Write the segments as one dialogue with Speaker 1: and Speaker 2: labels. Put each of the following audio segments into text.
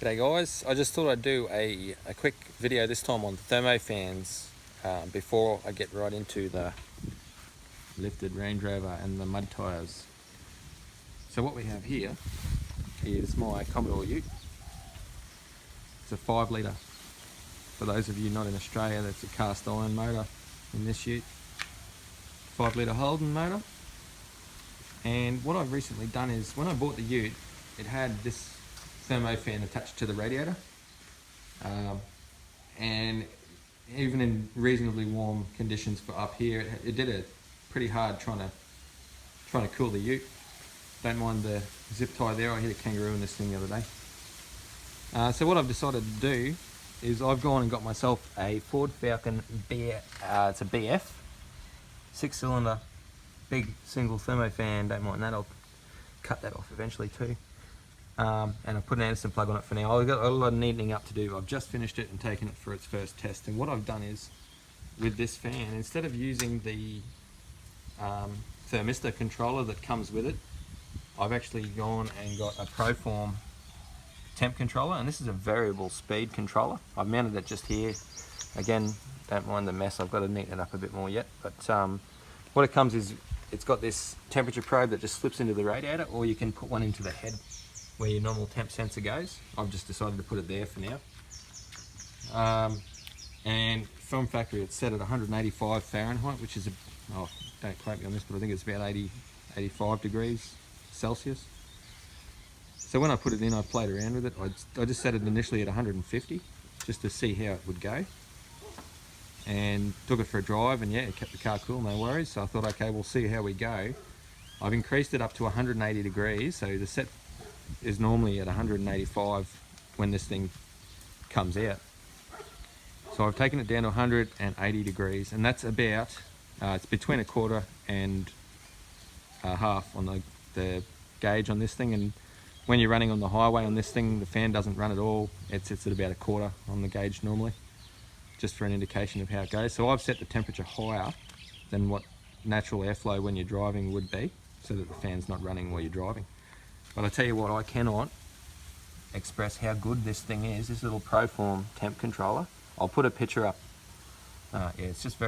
Speaker 1: G'day guys, I just thought I'd do a quick video this time on thermo fans before I get right into the lifted Range Rover and the mud tyres. So what we have here is my Commodore Ute. It's a 5 litre. For those of you not in Australia, that's a cast iron motor in this Ute. 5 litre Holden motor. And what I've recently done is, when I bought the Ute, it had this thermo fan attached to the radiator, and even in reasonably warm conditions for up here, it did it pretty hard trying to cool the Ute. Don't mind the zip tie there. I hit a kangaroo in this thing the other day. So what I've decided to do is I've gone and got myself a Ford Falcon it's a BF 6-cylinder big single thermo fan. Don't mind that, I'll cut that off eventually too. And I put an Anderson plug on it for now. I've got a lot of neatening up to do. I've just finished it and taken it for its first test. And what I've done is, with this fan, instead of using the thermistor controller that comes with it, I've actually gone and got a Proform temp controller, and this is a variable speed controller. I've mounted it just here. Again, don't mind the mess. I've got to neaten it up a bit more yet. But what it comes is, it's got this temperature probe that just slips into the radiator, or you can put one into the head where your normal temp sensor goes. I've just decided to put it there for now. And from factory it's set at 185 Fahrenheit, which is, don't quote me on this, but I think it's about 85 degrees Celsius. So when I put it in, I played around with it. I just set it initially at 150 just to see how it would go, and took it for a drive, and yeah, it kept the car cool, no worries. So I thought, okay, we'll see how we go. I've increased it up to 180 degrees, so the set is normally at 185 when this thing comes out. So I've taken it down to 180 degrees, and that's about, it's between a quarter and a half on the gauge on this thing. And when you're running on the highway on this thing, the fan doesn't run at all. It sits at about a quarter on the gauge normally, just for an indication of how it goes. So I've set the temperature higher than what natural airflow when you're driving would be, so that the fan's not running while you're driving. But I tell you what, I cannot express how good this thing is, this little Proform temp controller. I'll put a picture up. Yeah, it's just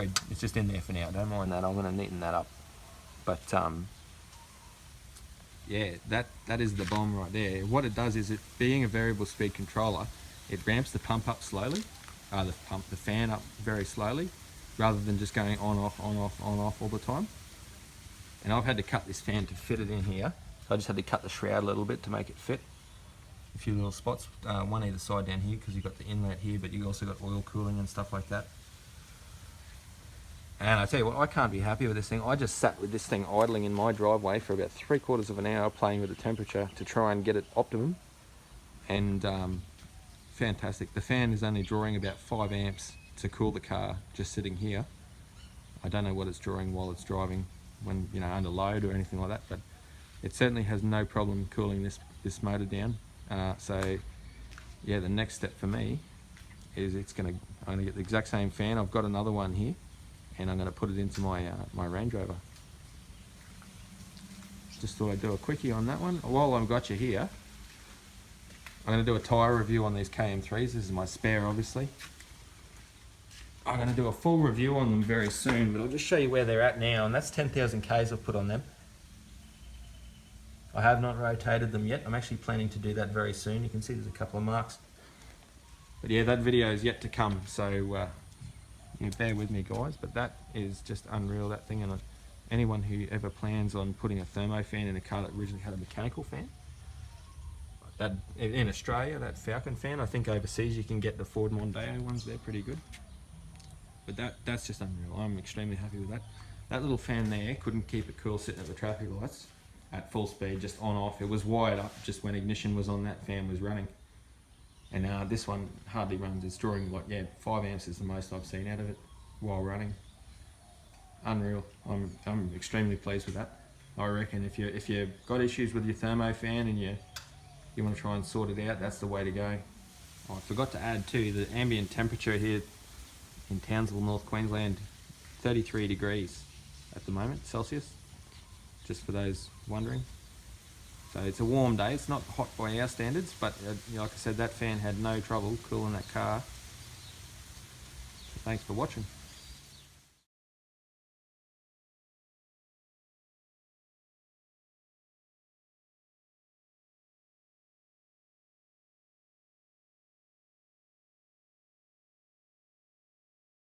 Speaker 1: in there for now. Don't mind that. I'm going to neaten that up. But yeah, that is the bomb right there. What it does is, it being a variable speed controller, it ramps the pump up slowly, the fan up very slowly, rather than just going on off on off on off all the time. And I've had to cut this fan to fit it in here. So I just had to cut the shroud a little bit to make it fit. A few little spots, one either side down here, because you've got the inlet here, but you've also got oil cooling and stuff like that. And I tell you what, I can't be happy with this thing. I just sat with this thing idling in my driveway for about 3/4 of an hour, playing with the temperature to try and get it optimum. And fantastic. The fan is only drawing about 5 amps to cool the car, just sitting here. I don't know what it's drawing while it's driving, when under load or anything like that, but it certainly has no problem cooling this motor down. So yeah, the next step for me is I'm gonna get the exact same fan. I've got another one here, and I'm gonna put it into my my Range Rover. Just thought I'd do a quickie on that one. While I've got you here, I'm gonna do a tyre review on these KM3s. This is my spare, obviously. I'm going to do a full review on them very soon, but I'll just show you where they're at now, and that's 10,000 Ks I've put on them. I have not rotated them yet. I'm actually planning to do that very soon. You can see there's a couple of marks. But yeah, that video is yet to come, so bear with me guys, but that is just unreal, that thing. And anyone who ever plans on putting a thermo fan in a car that originally had a mechanical fan, that in Australia, that Falcon fan, I think overseas you can get the Ford Mondeo ones, they're pretty good. But that's just unreal. I'm extremely happy with that. That little fan there couldn't keep it cool sitting at the traffic lights at full speed, just on off. It was wired up just when ignition was on, that fan was running. And this one hardly runs. It's drawing 5 amps is the most I've seen out of it while running. Unreal. I'm extremely pleased with that. I reckon if you've got issues with your thermo fan and you want to try and sort it out, that's the way to go. I forgot to add too, the ambient temperature here in Townsville, North Queensland, 33 degrees at the moment, Celsius, just for those wondering. So it's a warm day. It's not hot by our standards, but like I said, that fan had no trouble cooling that car. So thanks for watching.